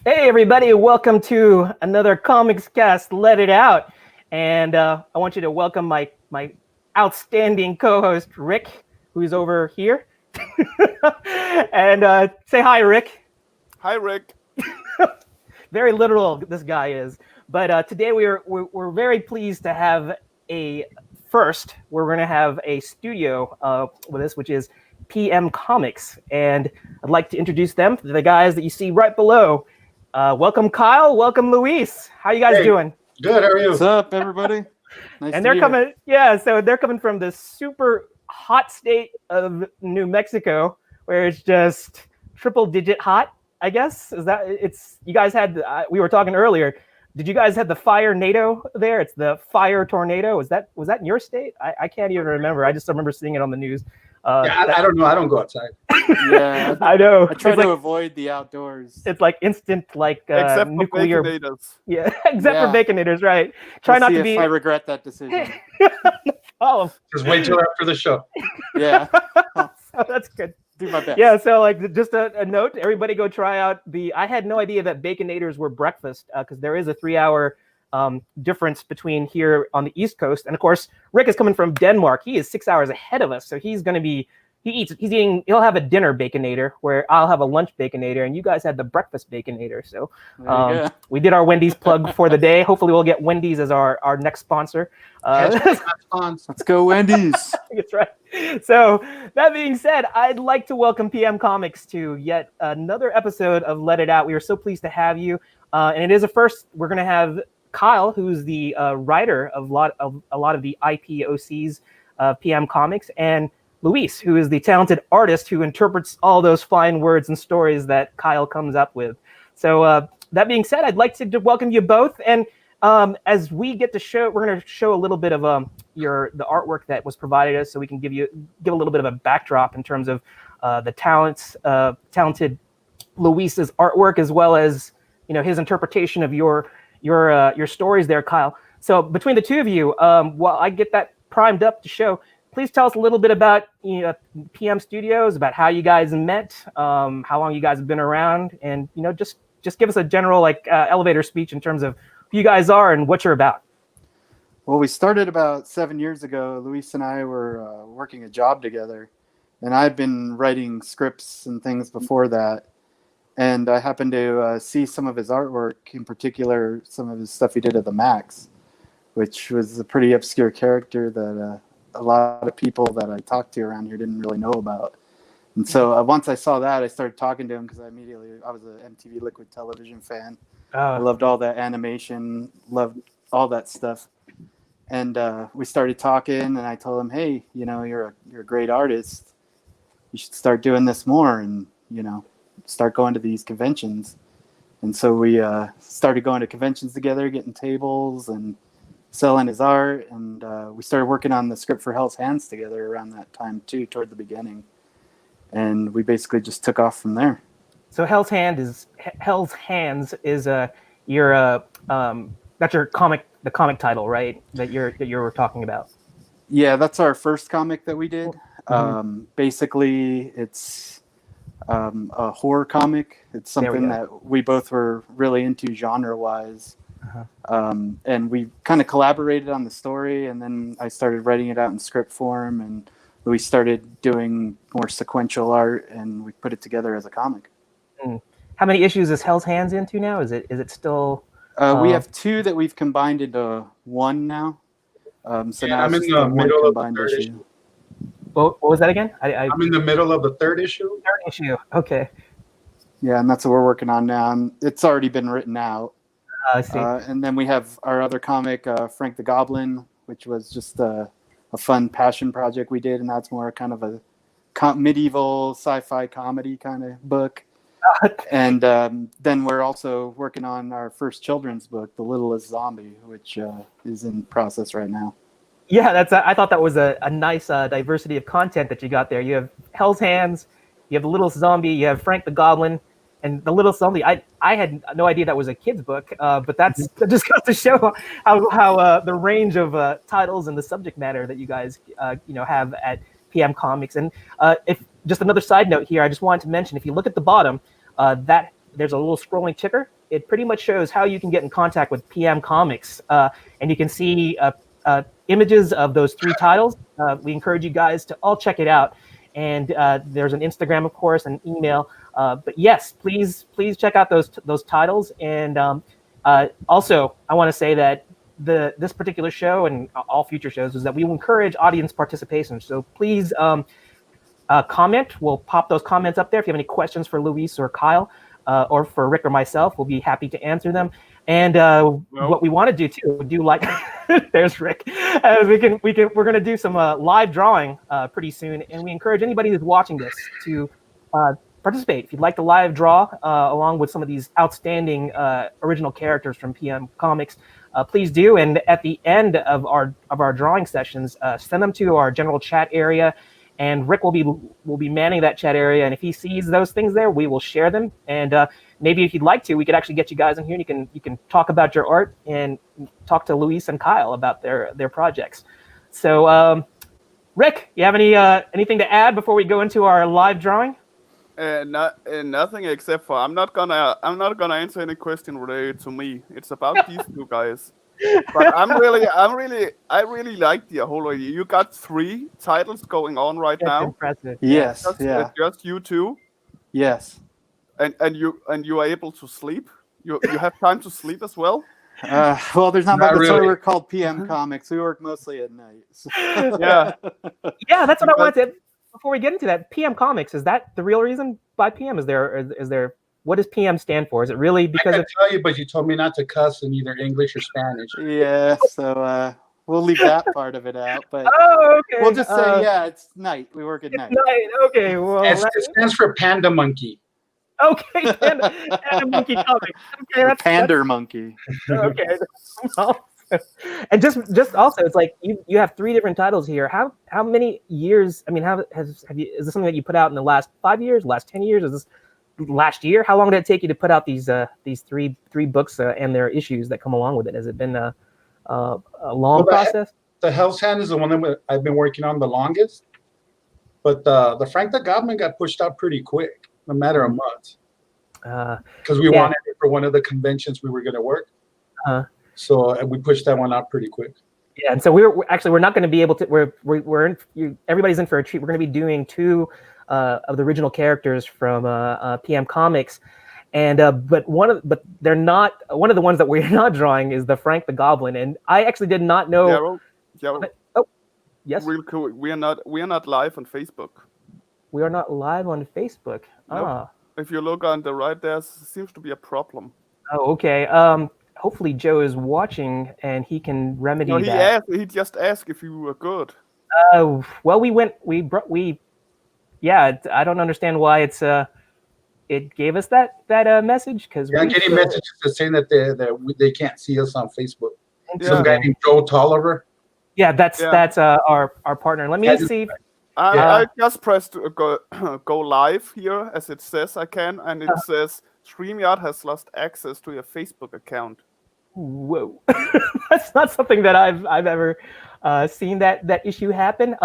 Hey everybody, welcome to another Comics Cast, Let It Out. And I want you to welcome my outstanding co-host, Rick, who's over here. And say hi, Rick. Hi, Rick. Very literal, this guy is. But today we're very pleased to have a first. We're going to have a studio with us, which is PM Comics. And I'd like to introduce them, the guys that you see right below. Welcome, Kyle. Welcome, Luis. How you guys doing? Good. How are you? What's up, everybody? Nice And to they're be coming. Yeah, so they're coming from the super hot state of New Mexico, where it's just triple-digit hot. I guess is that it's. You guys had. We were talking earlier. Did you guys have the fire NATO there? It's the fire tornado. Was that in your state? I can't even remember. I just remember seeing it on the news. I don't know. I don't go outside. Yeah, I know. I try to avoid the outdoors. It's like instant, like Except nuclear. for Baconators. Yeah, except for Baconators, right? Try We'll not see to if be. I regret that decision. Oh, Just wait till after the show. Yeah, so that's good. do my best. Yeah, so like just a note, everybody go try out I had no idea that Baconators were breakfast because there is a 3-hour difference between here on the East Coast. And of course, Rick is coming from Denmark. He is 6 hours ahead of us. So he's going to be, he'll have a dinner Baconator where I'll have a lunch Baconator and you guys had the breakfast Baconator. So we did our Wendy's plug for the day. Hopefully we'll get Wendy's as our next sponsor. Let's go, Wendy's. That's right. So that being said, I'd like to welcome PM Comics to yet another episode of Let It Out. We are so pleased to have you. And it is a first. We're going to have Kyle, who's the writer of a lot of the IPOC's PM Comics, and Luis, who is the talented artist who interprets all those fine words and stories that Kyle comes up with. So that being said, I'd like to welcome you both. And as we get to show, we're going to show a little bit of the artwork that was provided us, so we can give a little bit of a backdrop in terms of the talented Luis's artwork, as well as his interpretation of your stories there, Kyle. So between the two of you, while I get that primed up to show, please tell us a little bit about PM Studios, about how you guys met, how long you guys have been around, and just give us a general elevator speech in terms of who you guys are and what you're about. Well, we started about 7 years ago. Luis and I were working a job together, and I've been writing scripts and things before that. And I happened to see some of his artwork, in particular, some of his stuff he did at the Max, which was a pretty obscure character that a lot of people that I talked to around here didn't really know about. And so once I saw that, I started talking to him because I was an MTV Liquid Television fan. I loved all that animation, loved all that stuff. And we started talking, and I told him, hey, you're a great artist. You should start doing this more and, start going to these conventions. And so we started going to conventions together, getting tables and selling his art. And we started working on the script for Hell's Hands together around that time, too, toward the beginning. And we basically just took off from there. So Hell's Hands is that's your comic, the comic title, right? That you were talking about. Yeah, that's our first comic that we did. Mm-hmm. Basically, it's a horror comic. It's something that we both were really into genre-wise. And we kind of collaborated on the story, and then I started writing it out in script form, and we started doing more sequential art, and we put it together as a comic. How many issues is Hell's Hands into now? Is it still? We have 2 that we've combined into 1 now. So now I'm in the middle of the third issue. What was that again? I'm in the middle of the third issue. Third issue. Okay. Yeah, and that's what we're working on now. And it's already been written out. I see. And then we have our other comic, Frank the Goblin, which was just a fun passion project we did, and that's more kind of a medieval sci-fi comedy kind of book. And then we're also working on our first children's book, The Littlest Zombie, which is in process right now. Yeah, I thought that was a nice diversity of content that you got there. You have Hell's Hands, you have The Littlest Zombie, you have Frank the Goblin, and The Littlest Zombie. I had no idea that was a kid's book, but that just goes to show how the range of titles and the subject matter that you guys have at PM Comics. And if just another side note here, I just wanted to mention, if you look at the bottom, that there's a little scrolling ticker. It pretty much shows how you can get in contact with PM Comics, and you can see images of those 3 titles. We encourage you guys to all check it out. And there's an Instagram, of course, an email. But yes, please check out those titles. And also, I want to say that this particular show and all future shows is that we will encourage audience participation. So please comment. We'll pop those comments up there. If you have any questions for Luis or Kyle, or for Rick or myself, we'll be happy to answer them. And what we want to do too, like there's Rick. We're going to do some live drawing pretty soon, and we encourage anybody who's watching this to participate. If you'd like to live draw along with some of these outstanding original characters from PM Comics, please do. And at the end of our drawing sessions, send them to our general chat area. And Rick will be manning that chat area, and if he sees those things there, we will share them. And maybe if you'd like to, we could actually get you guys in here. And you can talk about your art and talk to Luis and Kyle about their projects. So, Rick, you have anything to add before we go into our live drawing? Nothing except for I'm not gonna answer any question related to me. It's about these 2 guys. But I really like the whole idea. You got 3 titles going on right That's now. impressive. Yes, Just you 2. Yes. And you are able to sleep. You have time to sleep as well. Well, there's not much. That's why really. we're called PM Comics. We work mostly at night. So. Yeah. Yeah, that's what I wanted to. Before we get into that, PM Comics, is that the real reason by PM? Is there what does PM stand for? Is it really I because can tell you, but you told me not to cuss in either English or Spanish. Yeah, so we'll leave that part of it out. But Oh, okay. we'll just say, yeah, it's night. We work at night. Night. Okay. Well. It stands for Panda Monkey. Okay. Panda Monkey Comics. Okay. That's Pander monkey. okay. And just also, it's like you have 3 different titles here. How many years? I mean, have you? Is this something that you put out in the last 5 years, last 10 years? Is this last year? How long did it take you to put out these 3 books and their issues that come along with it? Has it been a long process? The Hell's Hand is the one that I've been working on the longest, but the Frank the Goblin got pushed out pretty quick, in a matter of months, because we wanted it for one of the conventions we were going to work. So we pushed that one out pretty quick. Yeah, and so we're not going to be able to. Everybody's in for a treat. We're going to be doing 2 of the original characters from PM Comics, and but they're not. One of the ones that we're not drawing is the Frank the Goblin, and I actually did not know. Jerel, oh, yes. real cool. We are not live on Facebook. We are not live on Facebook. Nope. If you look on the right, there seems to be a problem. Oh, okay. Hopefully Joe is watching and he can remedy No, that. He just asked if you were good. Well, yeah, I don't understand why it gave us that message, because I'm getting messages that saying that they can't see us on Facebook. Yeah. Some guy named Joe Tolliver. Yeah, that's our partner. Let me see. I just pressed go live here, as it says I can, and it says StreamYard has lost access to your Facebook account. Whoa, that's not something that I've ever seen that issue happen.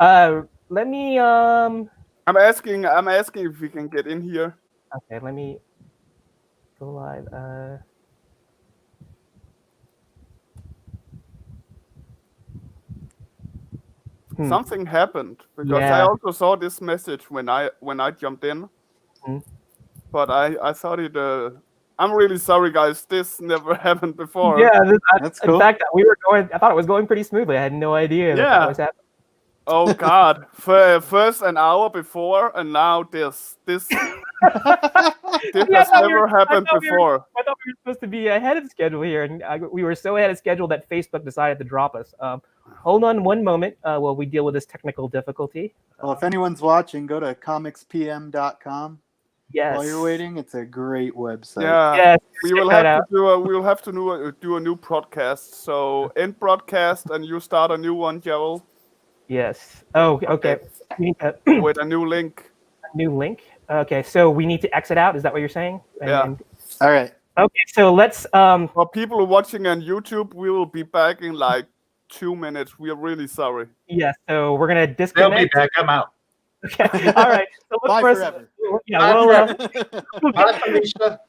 Let me. I'm asking if we can get in here. Okay, let me go live. Something happened because I also saw this message when I jumped in, but I thought it. I'm really sorry, guys. This never happened before. Yeah, that's cool. In fact, I thought it was going pretty smoothly. I had no idea that was happening. Oh God! First an hour before, and now this. This has never happened before. I thought we were supposed to be ahead of schedule here, and we were so ahead of schedule that Facebook decided to drop us. Hold on one moment while we deal with this technical difficulty. Well, if anyone's watching, go to comicspm.com. Yes. While you're waiting, it's a great website. Yeah. Yes, we will have to do a new broadcast. So end broadcast, and you start a new one, Jerel. Yes. Oh, okay. With a new link. A new link. Okay, so we need to exit out. Is that what you're saying? Yeah. All right. Okay, so let's. For people watching on YouTube, we will be back in like 2 minutes. We are really sorry. Yeah. So we're gonna disconnect. They'll be back. I'm out. Okay. All right. So Bye forever. yeah, we'll Bye, Felicia.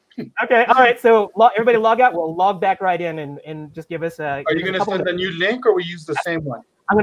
okay, all right. So everybody log out. We'll log back right in and just give us a. Are you going to send a new link or we use the same one?